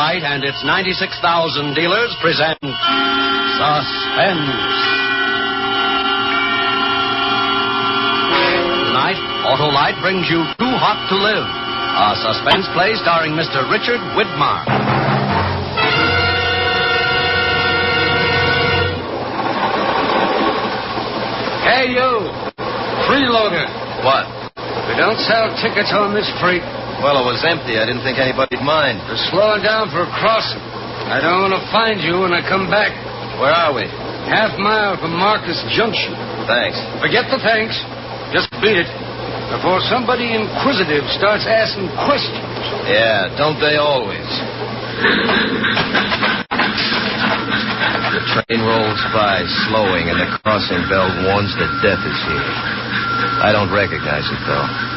Autolite and its 96,000 dealers present Suspense. Tonight, Autolite brings you Too Hot to Live, a suspense play starring Mr. Richard Widmark. Hey, you! Freeloader! What? We don't sell tickets on this freak. Well, it was empty. I didn't think anybody'd mind. We're slowing down for a crossing. I don't want to find you when I come back. Where are we? Half-mile from Marcus Junction. Thanks. Forget the thanks. Just beat it before somebody inquisitive starts asking questions. Yeah, don't they always? The train rolls by, slowing, and the crossing bell warns that death is here. I don't recognize it, though.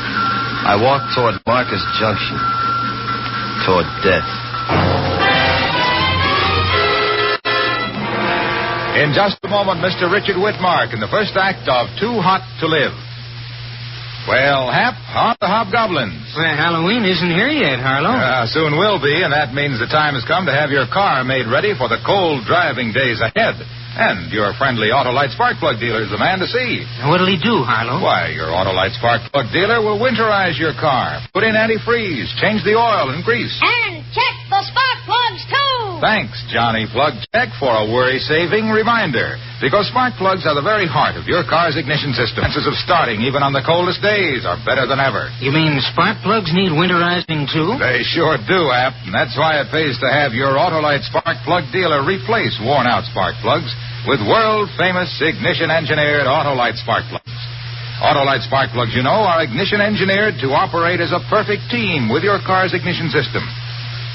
I walk toward Marcus Junction, toward death. In just a moment, Mr. Richard Widmark in the first act of Too Hot to Live. Well, Hap, on the hobgoblins. Well, Halloween isn't here yet, Harlow. Soon will be, and that means the time has come to have your car made ready for the cold driving days ahead. And your friendly Autolite spark plug dealer is the man to see. What'll he do, Harlow? Why, your Autolite spark plug dealer will winterize your car, put in antifreeze, change the oil and grease. And check the spark plugs, too. Thanks, Johnny Plug Check, for a worry-saving reminder. Because spark plugs are the very heart of your car's ignition system. Chances of starting even on the coldest days are better than ever. You mean spark plugs need winterizing, too? They sure do, App. And that's why it pays to have your Autolite spark plug dealer replace worn-out spark plugs with world-famous ignition-engineered Autolite spark plugs. Autolite spark plugs, you know, are ignition-engineered to operate as a perfect team with your car's ignition system.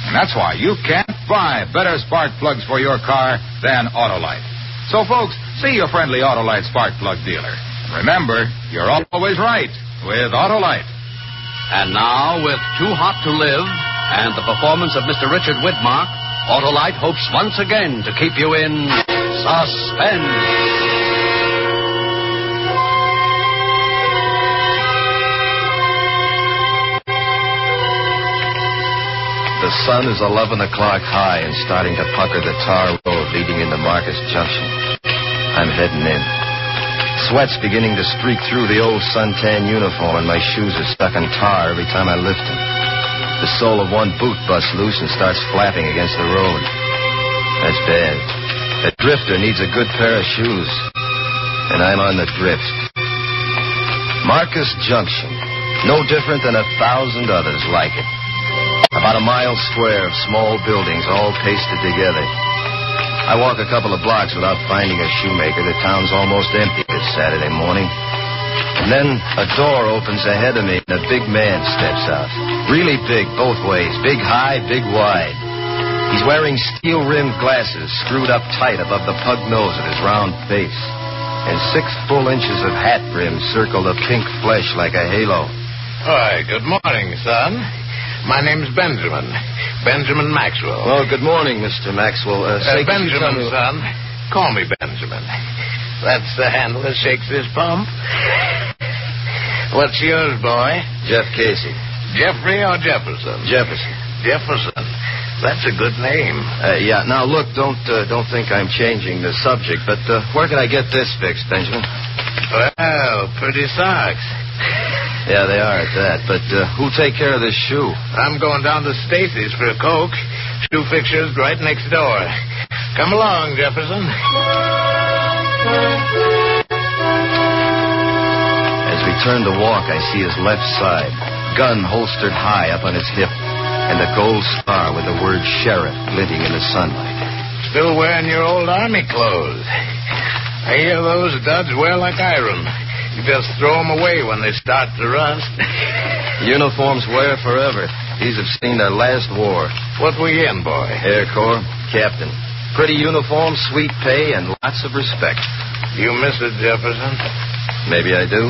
And that's why you can't buy better spark plugs for your car than Autolite. So, folks, see your friendly Autolite spark plug dealer. Remember, you're always right with Autolite. And now, with Too Hot to Live and the performance of Mr. Richard Widmark, Autolite hopes once again to keep you in suspense. The sun is 11 o'clock high and starting to pucker the tar road leading into Marcus Junction. I'm heading in. Sweat's beginning to streak through the old suntan uniform, and my shoes are stuck in tar every time I lift them. The sole of one boot busts loose and starts flapping against the road. That's bad. A drifter needs a good pair of shoes, and I'm on the drift. Marcus Junction, no different than 1,000 others like it. About a mile square of small buildings all pasted together. I walk a couple of blocks without finding a shoemaker. The town's almost empty this Saturday morning. And then a door opens ahead of me and a big man steps out. Really big both ways. Big high, big wide. He's wearing steel-rimmed glasses screwed up tight above the pug nose of his round face. And 6 full inches of hat brim circle the pink flesh like a halo. Why, good morning, son. My name's Benjamin. Benjamin Maxwell. Well, good morning, Mr. Maxwell. Benjamin, son. Call me Benjamin. That's the handle that shakes this pump. What's yours, boy? Jeff Casey. Jeffrey or Jefferson? Jefferson. Jefferson. That's a good name. Yeah. Now, look, don't think I'm changing the subject, but where can I get this fixed, Benjamin? Well, pretty socks. Yeah, they are at that. But who'll take care of this shoe? I'm going down to Stacy's for a Coke. Shoe fixture's right next door. Come along, Jefferson. As we turn to walk, I see his left side, gun holstered high up on his hip, and a gold star with the word sheriff glinting in the sunlight. Still wearing your old army clothes. I hear those duds wear like iron. You just throw them away when they start to rust. Uniforms wear forever. These have seen their last war. What were you in, boy? Air Corps, captain. Pretty uniform, sweet pay, and lots of respect. You miss it, Jefferson? Maybe I do.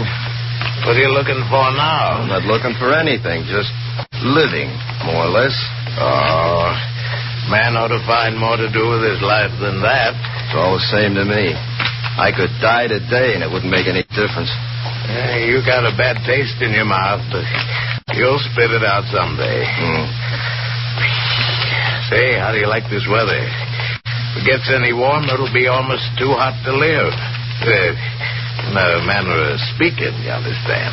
What are you looking for now? I'm not looking for anything, just living, more or less. Oh, man ought to find more to do with his life than that. It's all the same to me. I could die today and it wouldn't make any difference. You got a bad taste in your mouth, but you'll spit it out someday. Say, how do you like this weather? If it gets any warmer, it'll be almost too hot to live. In a manner of speaking, you understand?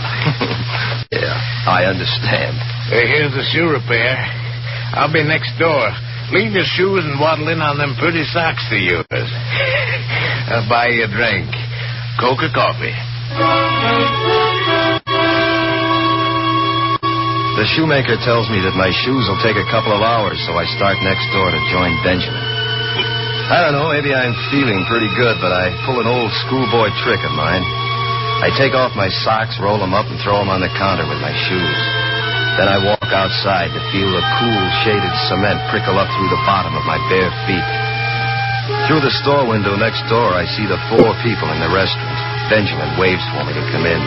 Yeah, I understand. Here's the shoe repair. I'll be next door. Leave your shoes and waddle in on them pretty socks of yours. I'll buy you a drink. Coke or coffee? The shoemaker tells me that my shoes will take a couple of hours, so I start next door to join Benjamin. I don't know, maybe I'm feeling pretty good, but I pull an old schoolboy trick of mine. I take off my socks, roll them up, and throw them on the counter with my shoes. Then I walk outside to feel the cool, shaded cement prickle up through the bottom of my bare feet. Through the store window next door, I see the 4 people in the restaurant. Benjamin waves for me to come in.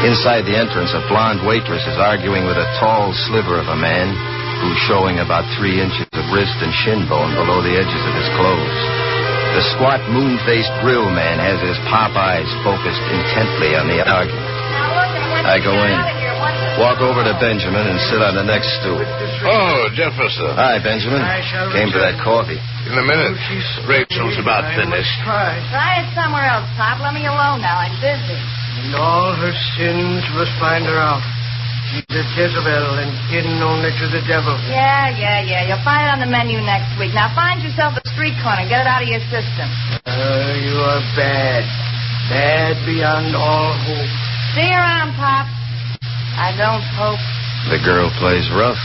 Inside the entrance, a blonde waitress is arguing with a tall sliver of a man who's showing about 3 inches of wrist and shin bone below the edges of his clothes. The squat, moon-faced grill man has his pop eyes focused intently on the argument. I go in, walk over to Benjamin, and sit on the next stool. Oh, Jefferson. Hi, Benjamin. Came for that coffee. In a minute. Rachel's about finished. Try it somewhere else, Pop. Let me alone now. I'm busy. And all her sins must find her out. She's a Jezebel and hidden only to the devil. Yeah. You'll find it on the menu next week. Now find yourself a street corner. Get it out of your system. You are bad. Bad beyond all hope. See you around, Pop. I don't hope. The girl plays rough.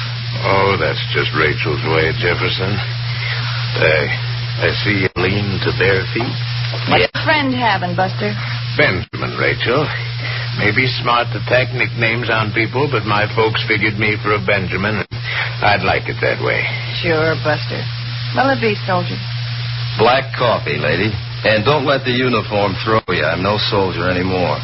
Oh, that's just Rachel's way, Jefferson. I see you lean to bare feet. What's your friend having, Buster? Benjamin, Rachel. Maybe smart to tack nicknames on people, but my folks figured me for a Benjamin, and I'd like it that way. Sure, Buster. What'll it be, soldier? Black coffee, lady. And don't let the uniform throw you. I'm no soldier anymore.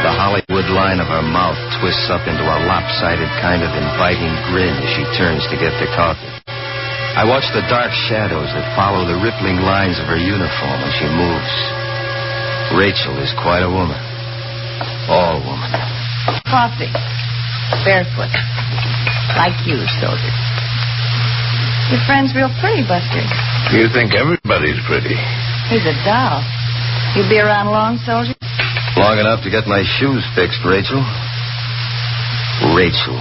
The Hollywood line of her mouth twists up into a lopsided kind of inviting grin as she turns to get the coffee. I watch the dark shadows that follow the rippling lines of her uniform as she moves. Rachel is quite a woman. All woman. Coffee. Barefoot. Like you, soldier. Your friend's real pretty, Buster. You think everybody's pretty. He's a doll. You'll be around long, soldier? Long enough to get my shoes fixed, Rachel. Rachel.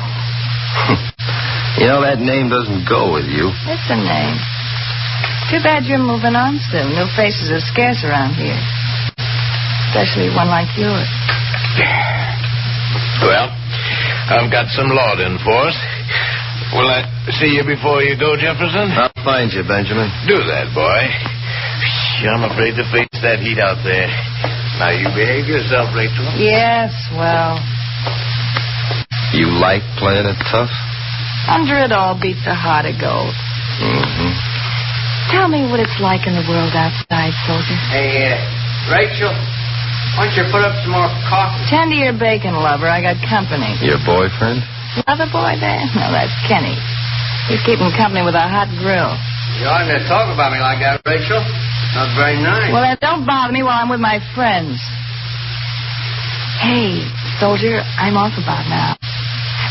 You know, that name doesn't go with you. It's a name. Too bad you're moving on soon. New faces are scarce around here. Especially one like yours. Well, I've got some law to enforce. Will I see you before you go, Jefferson? I'll find you, Benjamin. Do that, boy. I'm afraid to face that heat out there. Now, you behave yourself, Rachel. Yes, well. You like playing it tough? Under it all beats a heart of gold. Mm-hmm. Tell me what it's like in the world outside, soldier. Hey, Rachel, why don't you put up some more coffee? Tend to your bacon, lover. I got company. Your boyfriend? Another boy there? No, that's Kenny. He's keeping company with a hot grill. You oughtn't to talk about me like that, Rachel. Not very nice. Well, then don't bother me while I'm with my friends. Hey, soldier, I'm off about now.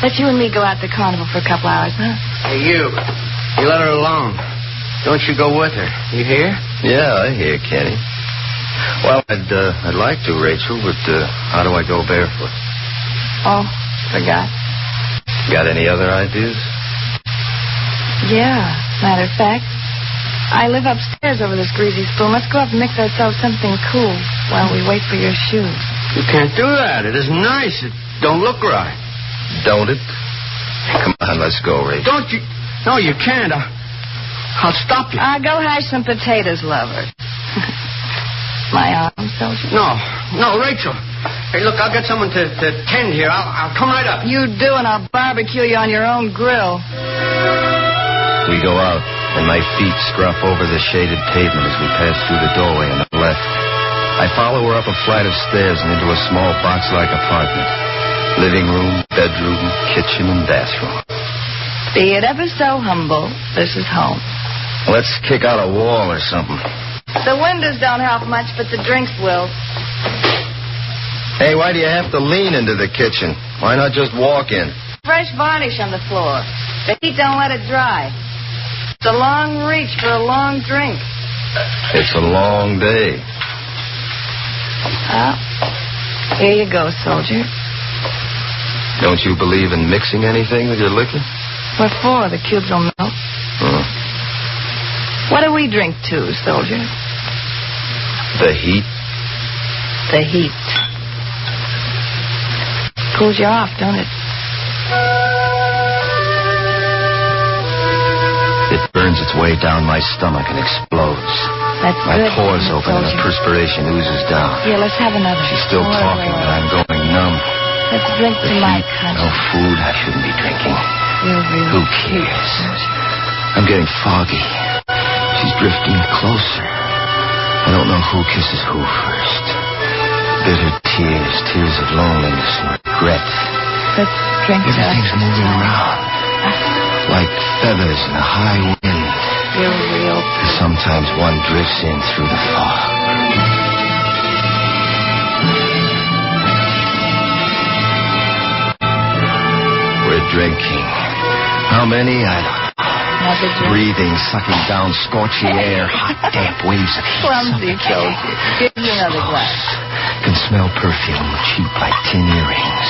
Let you and me go out to the carnival for a couple hours, huh? Hey, you let her alone. Don't you go with her. You hear? Yeah, I hear, Kenny. Well, I'd like to, Rachel, but how do I go barefoot? Oh, forgot. Got any other ideas? Yeah, matter of fact, I live upstairs over this greasy spoon. Let's go up and mix ourselves something cool while we wait for your shoes. You can't do that. It isn't nice. It don't look right. Don't it? Come on, let's go, Rachel. Don't you? No, you can't. I'll stop you. Go hash some potatoes, lover. My arm, soldier? No, Rachel. Hey, look, I'll get someone to tend here. I'll come right up. You do, and I'll barbecue you on your own grill. We go out, and my feet scruff over the shaded pavement as we pass through the doorway on the left. I follow her up a flight of stairs and into a small box-like apartment. Living room, bedroom, kitchen, and bathroom. Be it ever so humble, this is home. Let's kick out a wall or something. The windows don't help much, but the drinks will. Hey, why do you have to lean into the kitchen? Why not just walk in? Fresh varnish on the floor. The heat don't let it dry. It's a long reach for a long drink. It's a long day. Well, here you go, soldier. Don't you believe in mixing anything with your liquor? What for? The cubes will melt. What do we drink to, soldier? The heat. The heat. Cools you off, don't it? It burns its way down my stomach and explodes. That's my good. pores open and the soldier. perspiration oozes down. Here, let's have another. She's still talking, but I'm going numb. Let's drink The tonight, heat, honey. no food I shouldn't be drinking. You're really Who cares? I'm getting foggy. She's drifting closer. I don't know who kisses who first. Bitter tears, tears of loneliness and regret. Let's drink to Everything's us. moving around like feathers in a high wind. You're real. And sometimes one drifts in through the fog. We're drinking. How many? I don't know. Another drink. Breathing, sucking down scorching air, hot, damp waves of heat. Clumsy Something soldier. Give me another glass. Can smell perfume, cheap like tin earrings.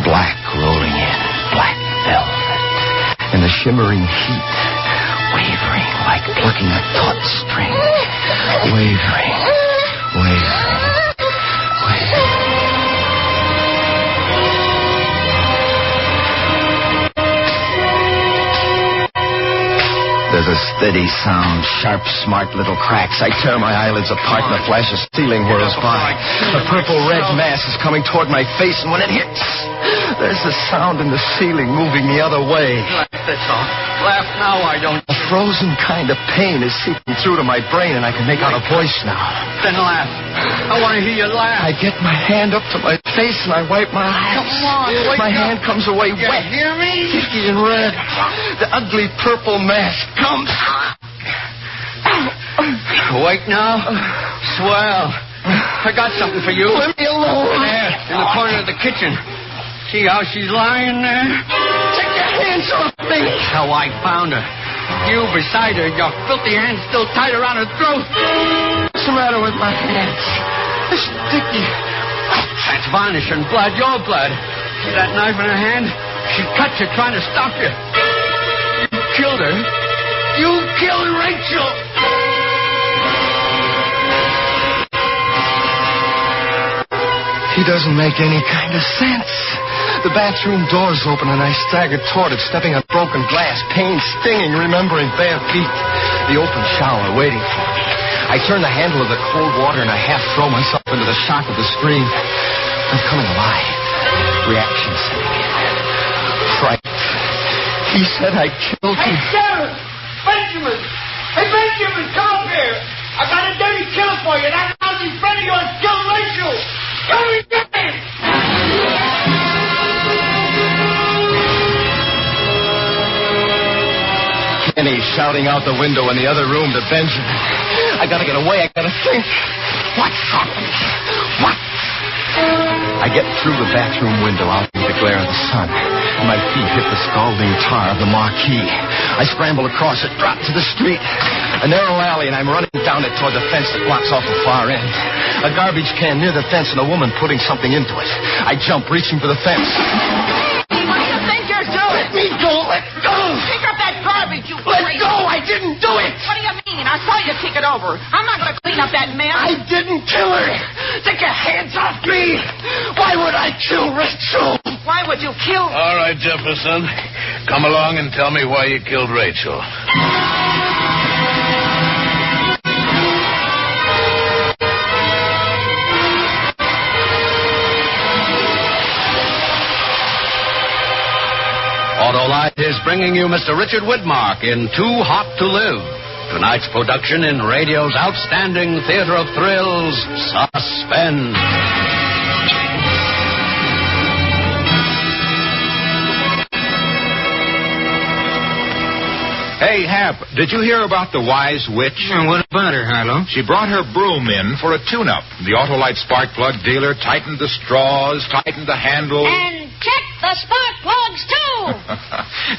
Black rolling in, black velvet. And the shimmering heat, wavering like plucking a taut string. Wavering, wavering, wavering. There's a steady sound, sharp, smart little cracks. I tear my eyelids apart and a flash of ceiling whirls by. A purple-red mass is coming toward my face, and when it hits, there's a sound in the ceiling moving the other way. That's all. Laugh now, I don't. A frozen kind of pain is seeping through to my brain, and I can make out a voice now. Then laugh. I want to hear you laugh. I get my hand up to my face, and I wipe my eyes. Come on, wake my up. hand comes away You wet, hear me? sticky and red. The ugly purple mass comes. Awake now? Swell. I got something for you. Leave me alone. There, in the corner of the kitchen. See how she's lying there? Take your hands off me. How I found her. You beside her, your filthy hands still tied around her throat. What's the matter with my hands? They're sticky. That's varnish and blood, your blood. See that knife in her hand? She cut you trying to stop you. You killed her. You killed Rachel. He doesn't make any kind of sense. The bathroom door's open and I stagger toward it, stepping on broken glass, pain stinging, remembering bare feet. The open shower waiting for me. I turn the handle of the cold water and I half throw myself into the shock of the scream. I'm coming alive. Reaction setting in. Fright. He said I killed him. Hey, Sheriff! Benjamin! Hey, Benjamin, come up here! I got a dirty killer for you. That lousy friend of yours killed Rachel! Come and get him! Kenny shouting out the window in the other room to Benjamin. I gotta get away. I gotta think. What's happened? What? I get through the bathroom window out into the glare of the sun. My feet hit the scalding tar of the marquee. I scramble across it, drop to the street. A narrow alley, and I'm running down it toward the fence that blocks off the far end. A garbage can near the fence and a woman putting something into it. I jump, reaching for the fence. What do you think you're doing? Let me go! Let go! Pick up that garbage, you Let crazy. go! I didn't do it! What do you mean? I saw you kick it over. I'm not going to clean up that mess. I didn't kill her! Take your hands off me! Why would I kill Rachel? Why would you kill... All right, Jefferson. Come along and tell me why you killed Rachel. Autolite is bringing you Mr. Richard Widmark in Too Hot to Live. Tonight's production in radio's outstanding theater of thrills, Suspense. Hey, Hap, did you hear about the wise witch? What about her, Harlow? She brought her broom in for a tune-up. The Autolite spark plug dealer tightened the straws, tightened the handle. And check the spark plugs, too.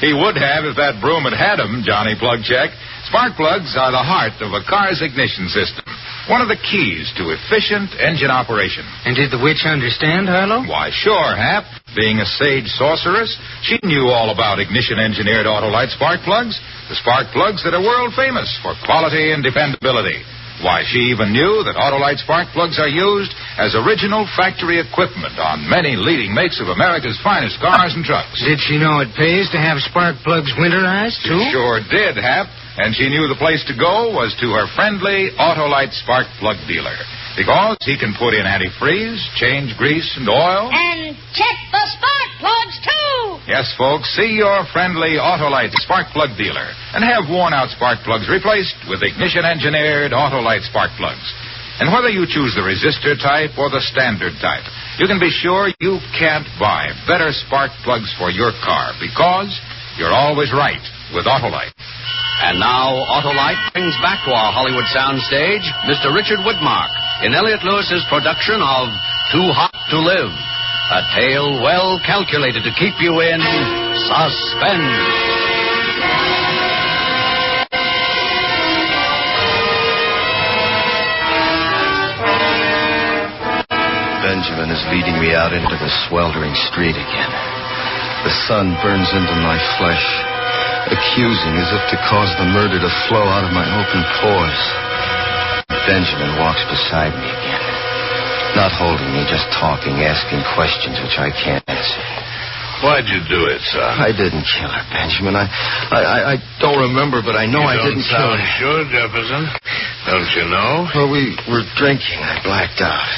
He would have if that broom had him, Johnny Plugcheck. Spark plugs are the heart of a car's ignition system. One of the keys to efficient engine operation. And did the witch understand, Harlow? Why, sure, Hap. Being a sage sorceress, she knew all about ignition-engineered Autolite spark plugs. The spark plugs that are world famous for quality and dependability. Why, she even knew that Autolite spark plugs are used as original factory equipment on many leading makes of America's finest cars and trucks. Did she know it pays to have spark plugs winterized, too? She sure did, Hap. And she knew the place to go was to her friendly Autolite spark plug dealer. Because he can put in antifreeze, change grease and oil. And check the spark plugs, too. Yes, folks, see your friendly Autolite spark plug dealer and have worn-out spark plugs replaced with ignition-engineered Autolite spark plugs. And whether you choose the resistor type or the standard type, you can be sure you can't buy better spark plugs for your car because you're always right with Autolite. And now, Autolite brings back to our Hollywood soundstage Mr. Richard Widmark in Elliot Lewis's production of Too Hot to Live, a tale well calculated to keep you in suspense. Benjamin is leading me out into the sweltering street again. The sun burns into my flesh, accusing as if to cause the murder to flow out of my open pores. Benjamin walks beside me again, not holding me, just talking, asking questions which I can't answer. Why'd you do it, son? I didn't kill her, Benjamin. I don't remember, but I know I didn't kill her. Sure, Jefferson. Don't you know? Well, we were drinking. I blacked out.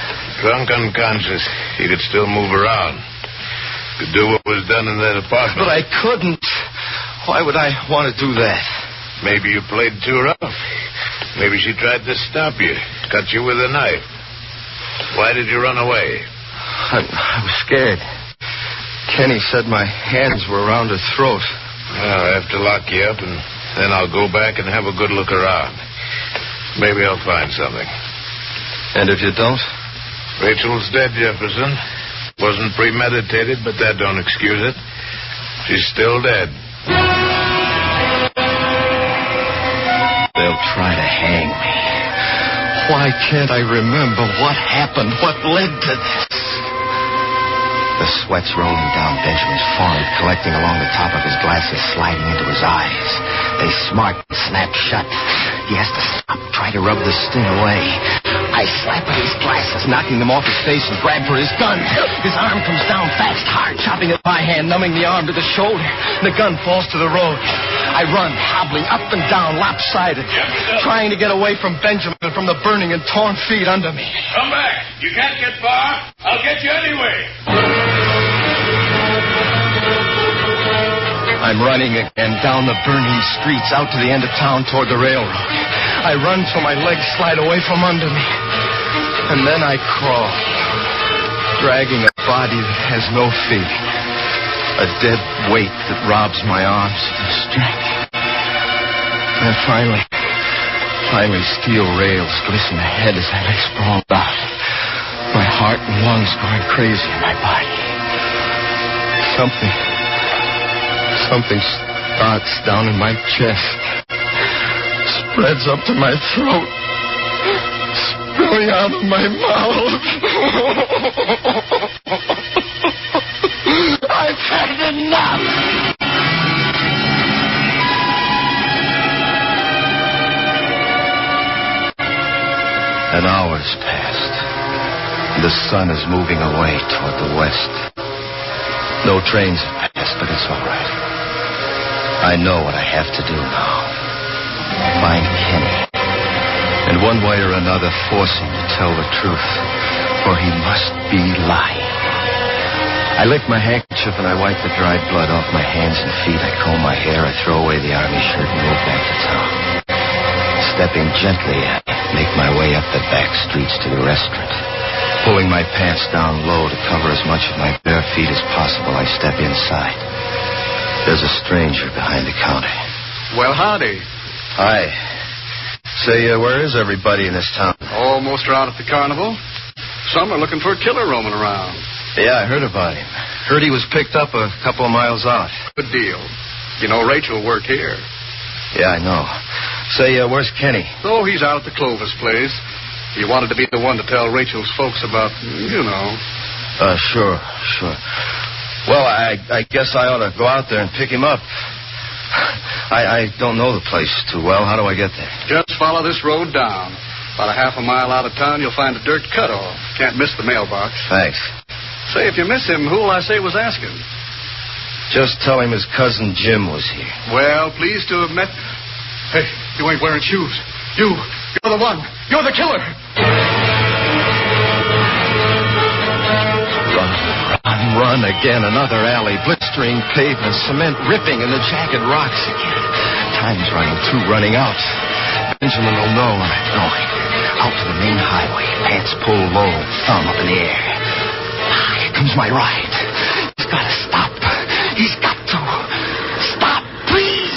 Drunk, unconscious. You could still move around. Could do what was done in that apartment. But I couldn't. Why would I want to do that? Maybe you played too rough. Maybe she tried to stop you, cut you with a knife. Why did you run away? I was scared. Kenny said my hands were around her throat. Well, I have to lock you up, and then I'll go back and have a good look around. Maybe I'll find something. And if you don't? Rachel's dead, Jefferson. Wasn't premeditated, but that don't excuse it. She's still dead. They'll try to hang me. Why can't I remember what happened, what led to this? The sweat's rolling down Benjamin's forehead, collecting along the top of his glasses, sliding into his eyes. They smart and snap shut. He has to stop, try to rub the sting away. I slap at his glasses, knocking them off his face, and grab for his gun. His arm comes down fast, hard, chopping at my hand, numbing the arm to the shoulder. The gun falls to the road. I run, hobbling up and down, lopsided, trying to get away from Benjamin and from the burning and torn feet under me. Come back. You can't get far. I'll get you anyway. I'm running again down the burning streets, out to the end of town toward the railroad. I run till my legs slide away from under me. And then I crawl, dragging a body that has no feet. A dead weight that robs my arms of their strength. And finally, steel rails glisten ahead as I lay sprawled out. My heart and lungs going crazy in my body. Something starts down in my chest, spreads up to my throat, spilling out of my mouth. I've had enough. An hour's passed. The sun is moving away toward the west. No trains have passed, but it's all right. I know what I have to do now. Find Kenny. And one way or another, force him to tell the truth. For he must be lying. I lick my handkerchief and I wipe the dried blood off my hands and feet. I comb my hair, I throw away the army shirt and move back to town. Stepping gently, I make my way up the back streets to the restaurant. Pulling my pants down low to cover as much of my bare feet as possible, I step inside. There's a stranger behind the counter. Well, howdy. Hi. Say, where is everybody in this town? Almost around at the carnival. Some are looking for a killer roaming around. Yeah, I heard about him. Heard he was picked up a couple of miles out. Good deal. You know, Rachel worked here. Yeah, I know. Say, where's Kenny? Oh, he's out at the Clovis place. He wanted to be the one to tell Rachel's folks about, you know. Sure. Well, I guess I ought to go out there and pick him up. I don't know the place too well. How do I get there? Just follow this road down. About a half a mile out of town, you'll find a dirt cutoff. Can't miss the mailbox. Thanks. Say, if you miss him, who'll I say was asking? Just tell him his cousin Jim was here. Well, pleased to have met... Hey, you ain't wearing shoes. You're the one. You're the killer. Run again. Another alley. Blistering pavement. Cement ripping in the jagged rocks again. Time's running out. Benjamin will know where I'm going. Out to the main highway. Pants pulled low. Thumb up in the air. Here comes my ride. He's got to stop. He's got to. Stop, please.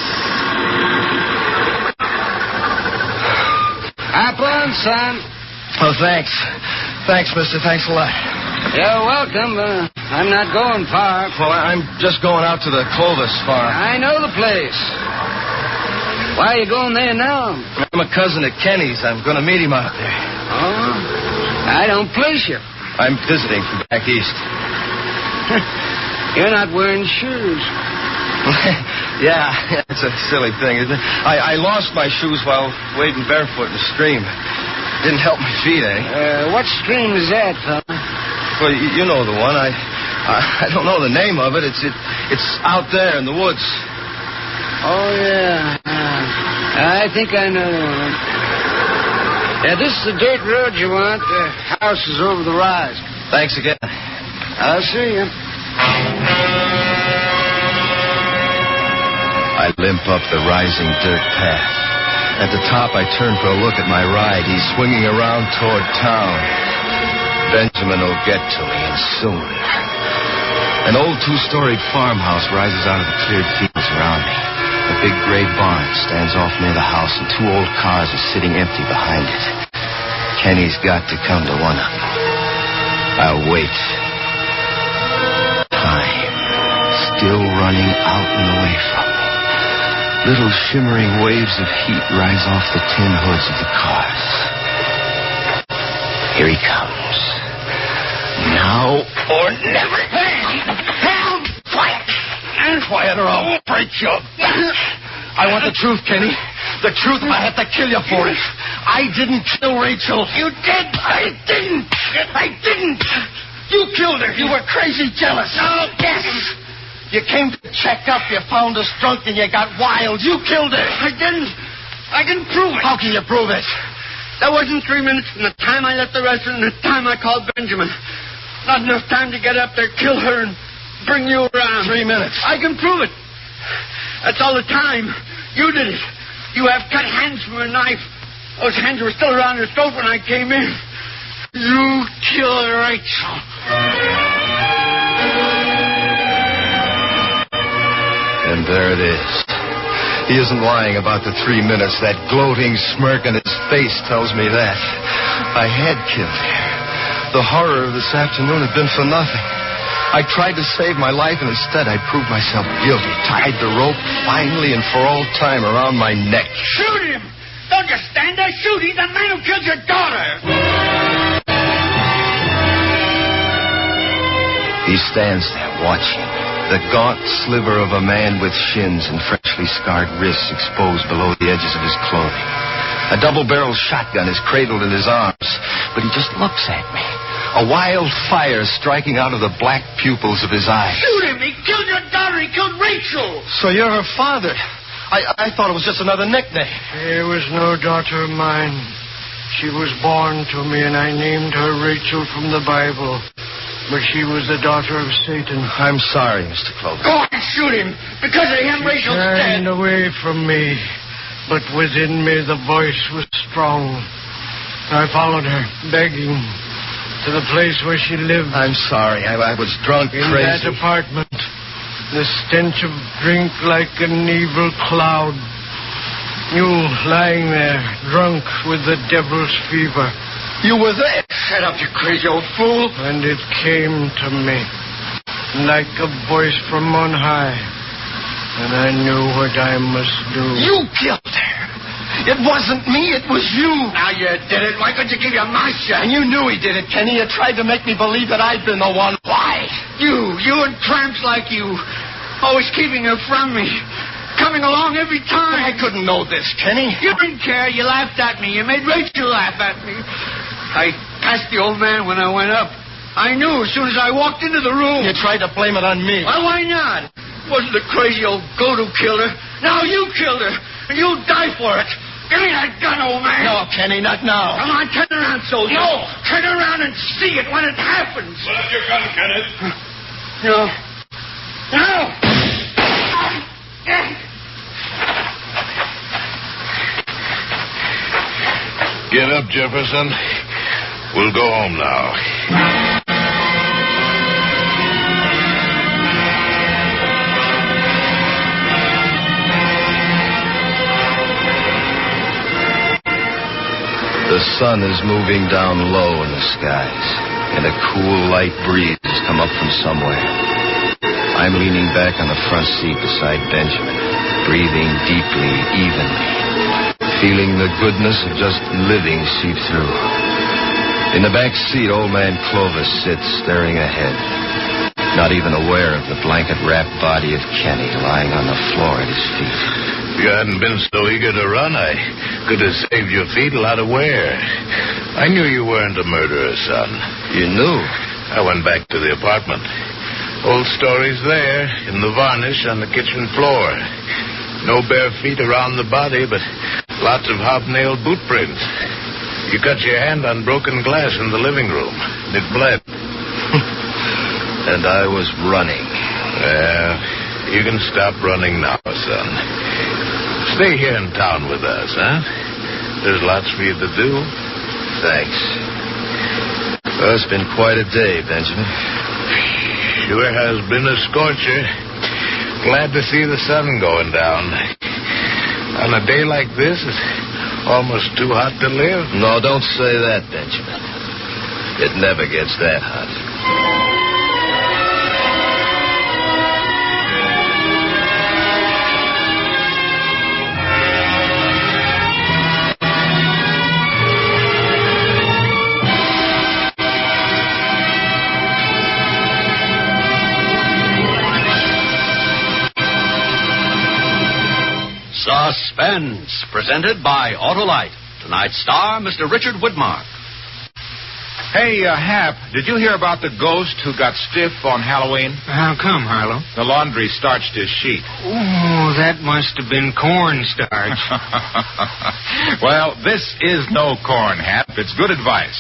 Apple, son. Oh, thanks. Thanks, mister. Thanks a lot. You're welcome. I'm not going far. Well, I'm just going out to the Clovis farm. I know the place. Why are you going there now? I'm a cousin of Kenny's. I'm going to meet him out there. Oh, I don't place you. I'm visiting from back east. You're not wearing shoes. Yeah, it's a silly thing, isn't it? I lost my shoes while wading barefoot in the stream. Didn't help my feet, eh? What stream is that, fella? Well, you know the one. I don't know the name of it. It's out there in the woods. Oh, yeah. I think I know the one. Yeah, this is the dirt road you want. The house is over the rise. Thanks again. I'll see you. I limp up the rising dirt path. At the top, I turn for a look at my ride. He's swinging around toward town. Benjamin will get to me, and soon. An old two-storied farmhouse rises out of the cleared fields around me. A big gray barn stands off near the house, and 2 old cars are sitting empty behind it. Kenny's got to come to one of them. I'll wait. Time. Still running out and away from me. Little shimmering waves of heat rise off the tin hoods of the cars. Here he comes. Now or never. Help! Quiet! Quiet or I'll break you. I want the truth, Kenny. The truth. I have to kill you for it. I didn't kill Rachel. You did! I didn't. You killed her. You were crazy jealous. Oh, yes! You came to check up. You found us drunk and you got wild. You killed her. I didn't. I can prove it. How can you prove it? That wasn't 3 minutes from the time I left the restaurant and the time I called Benjamin. Not enough time to get up there, kill her, and bring you around. 3 minutes. I can prove it. That's all the time. You did it. You have cut hands from a knife. Those hands were still around her throat when I came in. You killed Rachel. And there it is. He isn't lying about the 3 minutes. That gloating smirk on his face tells me that. I had killed her. The horror of this afternoon had been for nothing. I tried to save my life, and instead I proved myself guilty. Tied the rope finally and for all time around my neck. Shoot him! Don't just stand there. Shoot! He's the man who killed your daughter. He stands there watching. The gaunt sliver of a man with shins and freshly scarred wrists exposed below the edges of his clothing. A double-barreled shotgun is cradled in his arms, but he just looks at me. A wild fire striking out of the black pupils of his eyes. Shoot him! He killed your daughter! He killed Rachel! So you're her father? I thought it was just another nickname. She was no daughter of mine. She was born to me, and I named her Rachel from the Bible. But she was the daughter of Satan. I'm sorry, Mr. Clovis. Go on, shoot him! Because of him, Rachel's dead! Turned away from me, but within me the voice was strong. I followed her, begging, to the place where she lived. I'm sorry. I was drunk, in crazy. that apartment, the stench of drink like an evil cloud. You lying there, drunk with the devil's fever. You were there. Shut up, you crazy old fool. And it came to me like a voice from on high. And I knew what I must do. You killed her. It wasn't me, it was you. Now you did it. Why couldn't you give your mouth shut? And you knew he did it, Kenny. You tried to make me believe that I'd been the one. Why? You and tramps like you. Always keeping her from me. Coming along every time. I couldn't know this, Kenny. You didn't care. You laughed at me. You made Rachel laugh at me. I passed the old man when I went up. I knew as soon as I walked into the room. You tried to blame it on me. Well, why not? It wasn't the crazy old goat who killed her. Now you killed her. And you'll die for it. Give me that gun, old man. No, Kenny, not now. Come on, turn around, soldier. No. Turn around and see it when it happens. Put up your gun, Kenneth. No. No. Get up, Jefferson. We'll go home now. The sun is moving down low in the skies, and a cool, light breeze has come up from somewhere. I'm leaning back on the front seat beside Benjamin, breathing deeply, evenly, feeling the goodness of just living seep through. In the back seat, old man Clovis sits staring ahead, not even aware of the blanket-wrapped body of Kenny lying on the floor at his feet. If you hadn't been so eager to run, I could have saved your feet a lot of wear. I knew you weren't a murderer, son. You knew? I went back to the apartment. Old stories there, in the varnish on the kitchen floor. No bare feet around the body, but lots of hobnailed boot prints. You cut your hand on broken glass in the living room. It bled. And I was running. Well, you can stop running now, son. Stay here in town with us, huh? There's lots for you to do. Thanks. Well, it's been quite a day, Benjamin. Sure has been a scorcher. Glad to see the sun going down. On a day like this, it's almost too hot to live. No, don't say that, Benjamin. It never gets that hot. Suspense, presented by Autolite. Tonight's star, Mr. Richard Woodmark. Hey, Hap, did you hear about the ghost who got stiff on Halloween? How come, Harlow? The laundry starched his sheet. Oh, that must have been cornstarch. Well, this is no corn, Hap. It's good advice.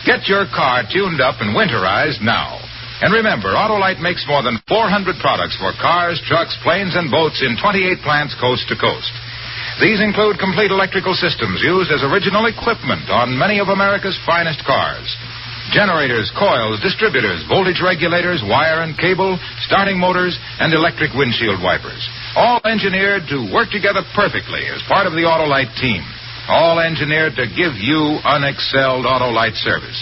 Get your car tuned up and winterized now. And remember, Autolite makes more than 400 products for cars, trucks, planes, and boats in 28 plants coast to coast. These include complete electrical systems used as original equipment on many of America's finest cars. Generators, coils, distributors, voltage regulators, wire and cable, starting motors, and electric windshield wipers. All engineered to work together perfectly as part of the Autolite team. All engineered to give you unexcelled Autolite service.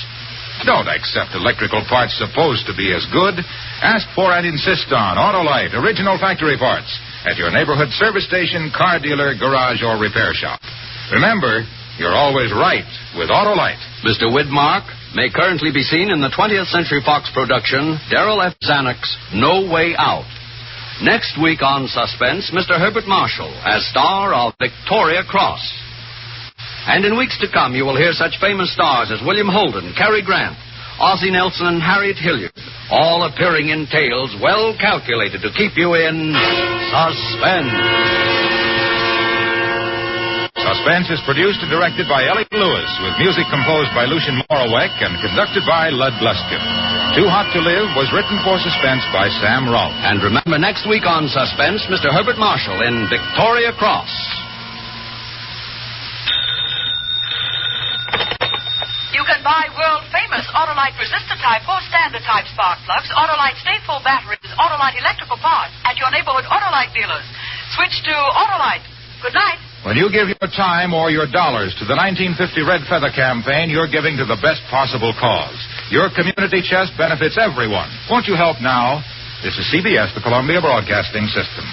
Don't accept electrical parts supposed to be as good. Ask for and insist on Autolite original factory parts at your neighborhood service station, car dealer, garage, or repair shop. Remember, you're always right with Autolite. Mr. Widmark may currently be seen in the 20th Century Fox production, Darrell F. Zanuck's No Way Out. Next week on Suspense, Mr. Herbert Marshall as star of Victoria Cross. And in weeks to come, you will hear such famous stars as William Holden, Cary Grant, Ozzie Nelson, and Harriet Hilliard, all appearing in tales well calculated to keep you in suspense. Suspense is produced and directed by Elliot Lewis, with music composed by Lucien Moraweck and conducted by Lud Gluskin. Too Hot to Live was written for Suspense by Sam Rolfe. And remember, next week on Suspense, Mr. Herbert Marshall in Victoria Cross. You can buy world-famous Autolite resistor type or standard type spark plugs, Autolite stateful batteries, Autolite electrical parts at your neighborhood Autolite dealers. Switch to Autolite. Good night. When you give your time or your dollars to the 1950 Red Feather campaign, you're giving to the best possible cause. Your community chest benefits everyone. Won't you help now? This is CBS, the Columbia Broadcasting System.